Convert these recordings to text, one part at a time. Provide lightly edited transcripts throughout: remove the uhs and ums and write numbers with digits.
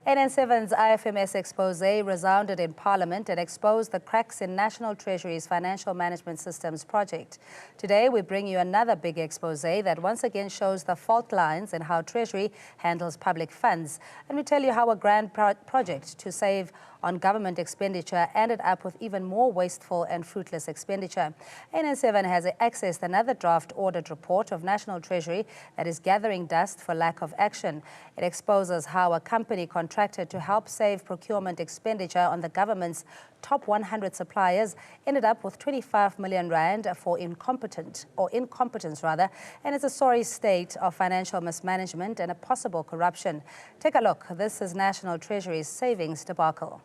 ANN7's IFMS expose resounded in Parliament and exposed the cracks in National Treasury's Financial Management Systems project. Today, we bring you another big expose that once again shows the fault lines in how Treasury handles public funds. And we tell you how a grand project to save on government expenditure ended up with even more wasteful and fruitless expenditure. ANN7 has accessed another draft audit report of National Treasury that is gathering dust for lack of action. It exposes how a company contracted to help save procurement expenditure on the government's top 100 suppliers ended up with 25 million rand for incompetence, and it's a sorry state of financial mismanagement and a possible corruption. Take a look. This is National Treasury's savings debacle.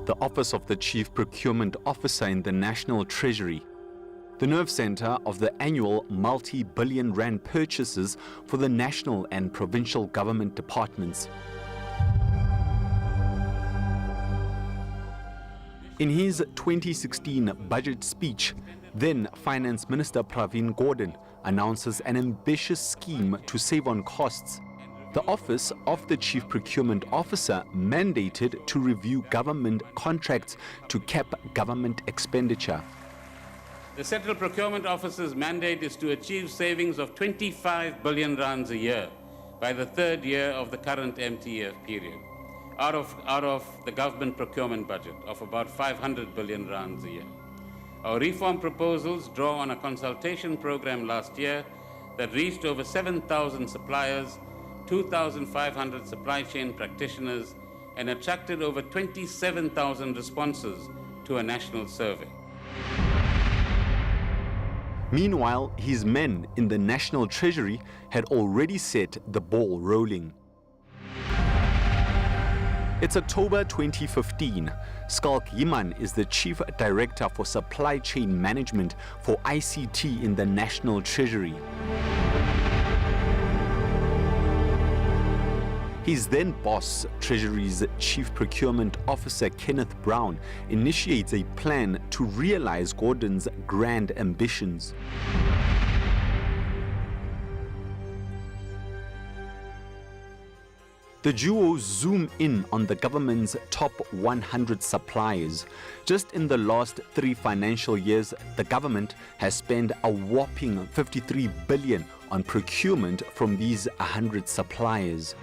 The Office of the Chief Procurement Officer in the National Treasury, the nerve center of the annual multi-billion rand purchases for the national and provincial government departments. In his 2016 budget speech, then Finance Minister Pravin Gordhan announces an ambitious scheme to save on costs. The Office of the Chief Procurement Officer mandated to review government contracts to cap government expenditure. The Central Procurement Office's mandate is to achieve savings of 25 billion rands a year by the third year of the current MTF period, out of the government procurement budget of about 500 billion rands a year. Our reform proposals draw on a consultation program last year that reached over 7,000 suppliers, 2,500 supply chain practitioners, and attracted over 27,000 responses to a national survey. Meanwhile, his men in the National Treasury had already set the ball rolling. It's October 2015. Skalk Yiman is the Chief Director for Supply Chain Management for ICT in the National Treasury. His then boss, Treasury's Chief Procurement Officer Kenneth Brown, initiates a plan to realize Gordhan's grand ambitions. The duo zoom in on the government's top 100 suppliers. Just in the last 3 financial years, the government has spent a whopping 53 billion on procurement from these 100 suppliers.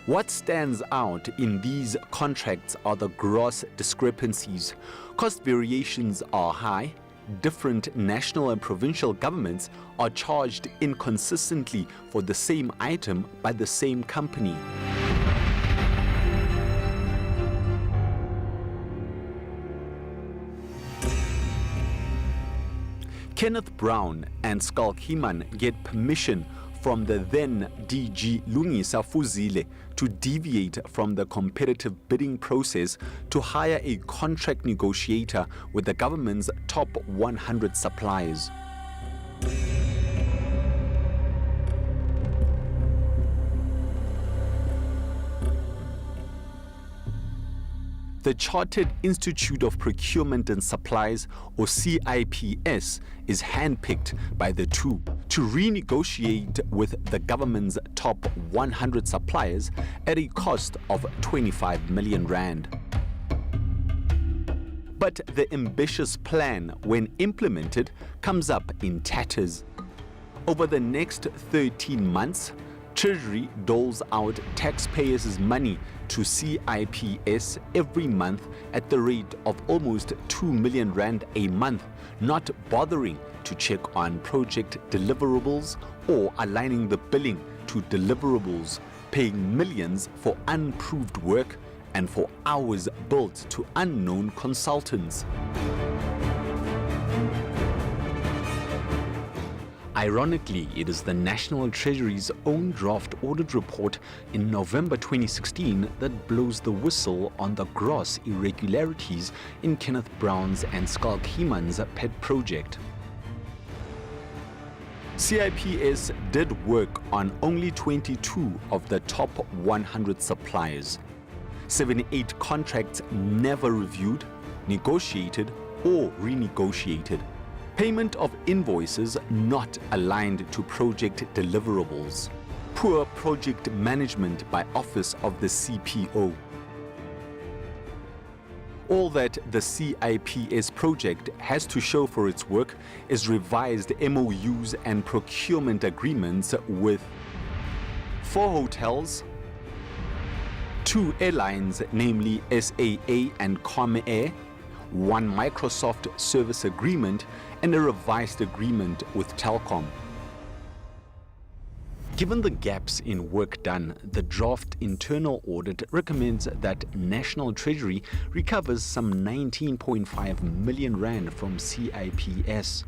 What stands out in these contracts are the gross discrepancies. Cost variations are high. Different national and provincial governments are charged inconsistently for the same item by the same company. Kenneth Brown and Skalk Yiman get permission from the then DG Lungisa Fuzile to deviate from the competitive bidding process to hire a contract negotiator with the government's top 100 suppliers. The Chartered Institute of Procurement and Supplies, or CIPS, is handpicked by the two to renegotiate with the government's top 100 suppliers at a cost of 25 million rand. But the ambitious plan, when implemented, comes up in tatters. Over the next 13 months, Treasury doles out taxpayers' money to CIPS every month at the rate of almost 2 million rand a month, not bothering to check on project deliverables or aligning the billing to deliverables, paying millions for unproved work and for hours built to unknown consultants. Ironically, it is the National Treasury's own draft audit report in November 2016 that blows the whistle on the gross irregularities in Kenneth Brown's and Skalk Yiman's pet project. CIPS did work on only 22 of the top 100 suppliers. 78 contracts never reviewed, negotiated, or renegotiated. Payment of invoices not aligned to project deliverables. Poor project management by Office of the CPO. All that the CIPS project has to show for its work is revised MOUs and procurement agreements with 4 hotels, 2 airlines, namely SAA and Comair, 1 Microsoft service agreement, and a revised agreement with Telkom. Given the gaps in work done, the draft internal audit recommends that National Treasury recovers some 19.5 million rand from CIPS.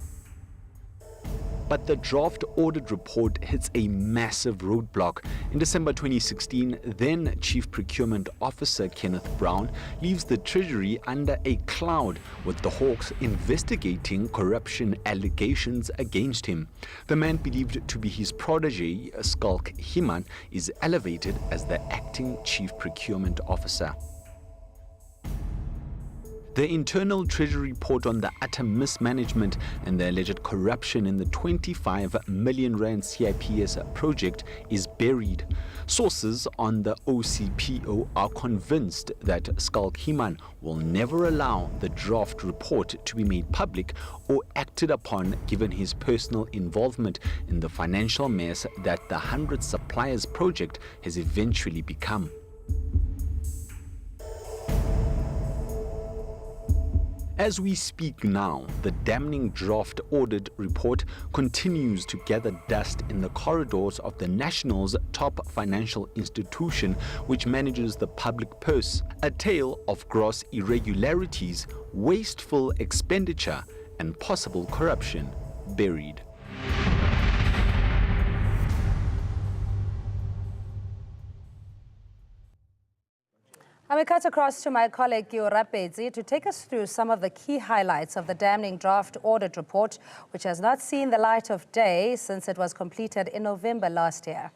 But the draft audit report hits a massive roadblock. In December 2016, then Chief Procurement Officer Kenneth Brown leaves the Treasury under a cloud, with the Hawks investigating corruption allegations against him. The man believed to be his protege, Skulk Himan, is elevated as the acting Chief Procurement Officer. The internal Treasury report on the utter mismanagement and the alleged corruption in the 25 million rand CIPS project is buried. Sources on the OCPO are convinced that Skulk Himan will never allow the draft report to be made public or acted upon, given his personal involvement in the financial mess that the 100 Suppliers project has eventually become. As we speak now, the damning draft audit report continues to gather dust in the corridors of the National's top financial institution, which manages the public purse. A tale of gross irregularities, wasteful expenditure, and possible corruption buried. And we cut across to my colleague Gio Rapedzi to take us through some of the key highlights of the damning draft audit report, which has not seen the light of day since it was completed in November last year.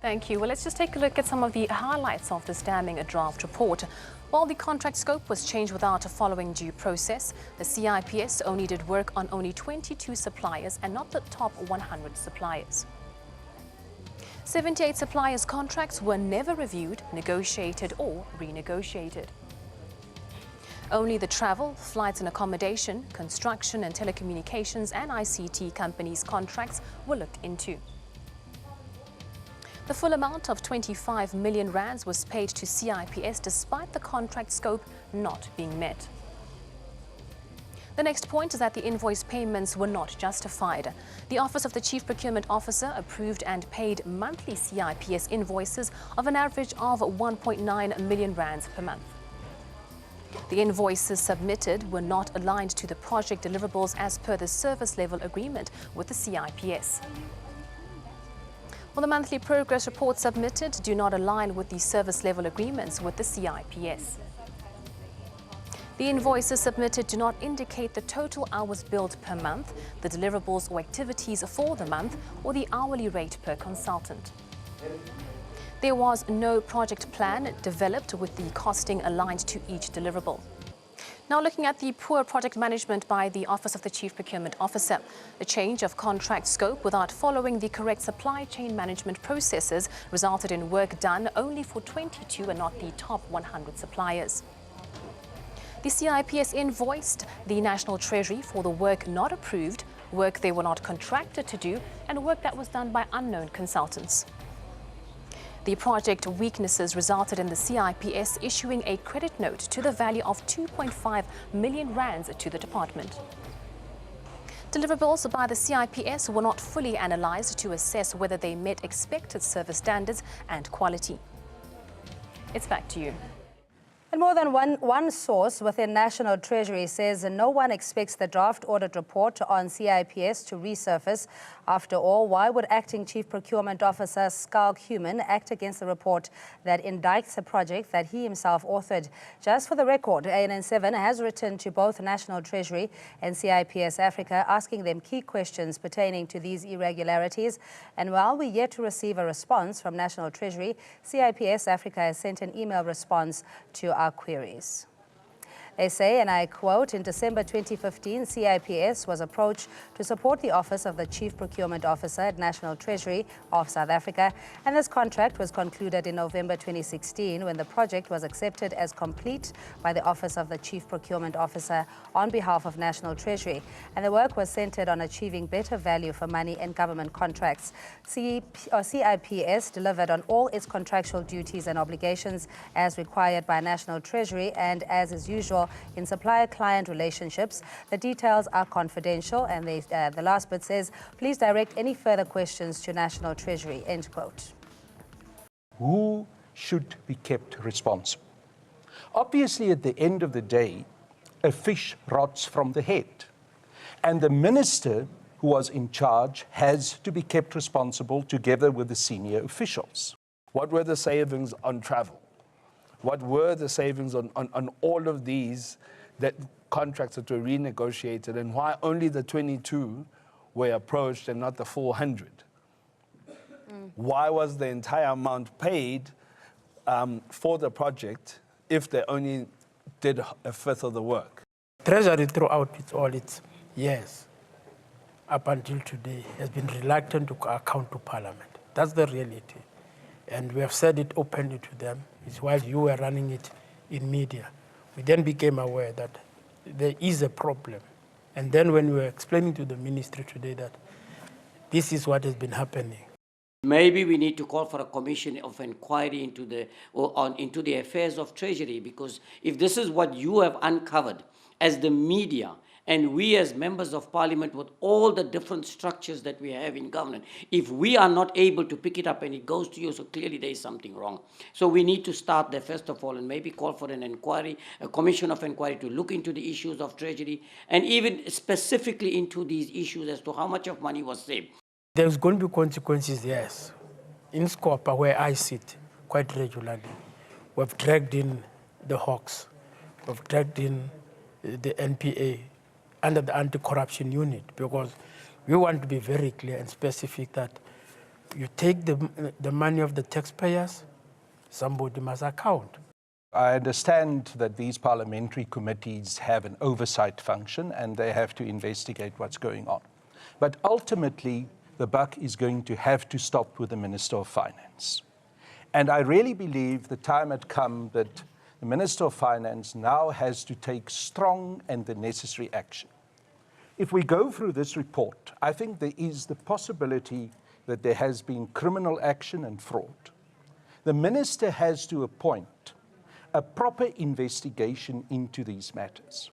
Thank you. Well, let's just take a look at some of the highlights of this damning draft report. While the contract scope was changed without following due process, the CIPS only did work on only 22 suppliers and not the top 100 suppliers. 78 suppliers' contracts were never reviewed, negotiated or renegotiated. Only the travel, flights and accommodation, construction and telecommunications and ICT companies' contracts were looked into. The full amount of 25 million rands was paid to CIPS despite the contract scope not being met. The next point is that the invoice payments were not justified. The Office of the Chief Procurement Officer approved and paid monthly CIPS invoices of an average of 1.9 million rands per month. The invoices submitted were not aligned to the project deliverables as per the service level agreement with the CIPS. Well, the monthly progress reports submitted do not align with the service level agreements with the CIPS. The invoices submitted do not indicate the total hours billed per month, the deliverables or activities for the month, or the hourly rate per consultant. There was no project plan developed with the costing aligned to each deliverable. Now looking at the poor project management by the Office of the Chief Procurement Officer, the change of contract scope without following the correct supply chain management processes resulted in work done only for 22 and not the top 100 suppliers. The CIPS invoiced the National Treasury for the work not approved, work they were not contracted to do, and work that was done by unknown consultants. The project weaknesses resulted in the CIPS issuing a credit note to the value of 2.5 million rands to the department. Deliverables by the CIPS were not fully analysed to assess whether they met expected service standards and quality. It's back to you. And more than one source within National Treasury says no one expects the draft audit report on CIPS to resurface. After all, why would Acting Chief Procurement Officer Skalk Human act against the report that indicts a project that he himself authored? Just for the record, ANN7 has written to both National Treasury and CIPS Africa asking them key questions pertaining to these irregularities. And while we're yet to receive a response from National Treasury, CIPS Africa has sent an email response to our queries. They say, and I quote, in December 2015, CIPS was approached to support the Office of the Chief Procurement Officer at National Treasury of South Africa, and this contract was concluded in November 2016 when the project was accepted as complete by the Office of the Chief Procurement Officer on behalf of National Treasury, and the work was centered on achieving better value for money in government contracts. CIPS delivered on all its contractual duties and obligations as required by National Treasury, and as is usual in supplier-client relationships, the details are confidential, and the last bit says, please direct any further questions to National Treasury, end quote. Who should be kept responsible? Obviously, at the end of the day, a fish rots from the head, and the minister who was in charge has to be kept responsible together with the senior officials. What were the savings on travel? What were the savings on all of these contracts that were renegotiated, and why only the 22 were approached and not the 400? Why was the entire amount paid for the project if they only did a fifth of the work? Treasury throughout all its years up until today has been reluctant to account to Parliament. That's the reality. And we have said it openly to them. It's while you were running it in media. We then became aware that there is a problem. And then when we were explaining to the ministry today that this is what has been happening. Maybe we need to call for a commission of inquiry into the affairs of Treasury, because if this is what you have uncovered as the media, and we as members of Parliament with all the different structures that we have in government, if we are not able to pick it up and it goes to you, so clearly there is something wrong. So we need to start there first of all, and maybe call for an inquiry, a commission of inquiry to look into the issues of Treasury, and even specifically into these issues as to how much of money was saved. There's going to be consequences, yes. In Scopa, where I sit quite regularly, we've dragged in the Hawks, we've dragged in the NPA, under the anti-corruption unit, because we want to be very clear and specific that you take the money of the taxpayers, somebody must account. I understand that these parliamentary committees have an oversight function and they have to investigate what's going on. But ultimately, the buck is going to have to stop with the Minister of Finance. And I really believe the time had come that the Minister of Finance now has to take strong and the necessary action. If we go through this report, I think there is the possibility that there has been criminal action and fraud. The Minister has to appoint a proper investigation into these matters.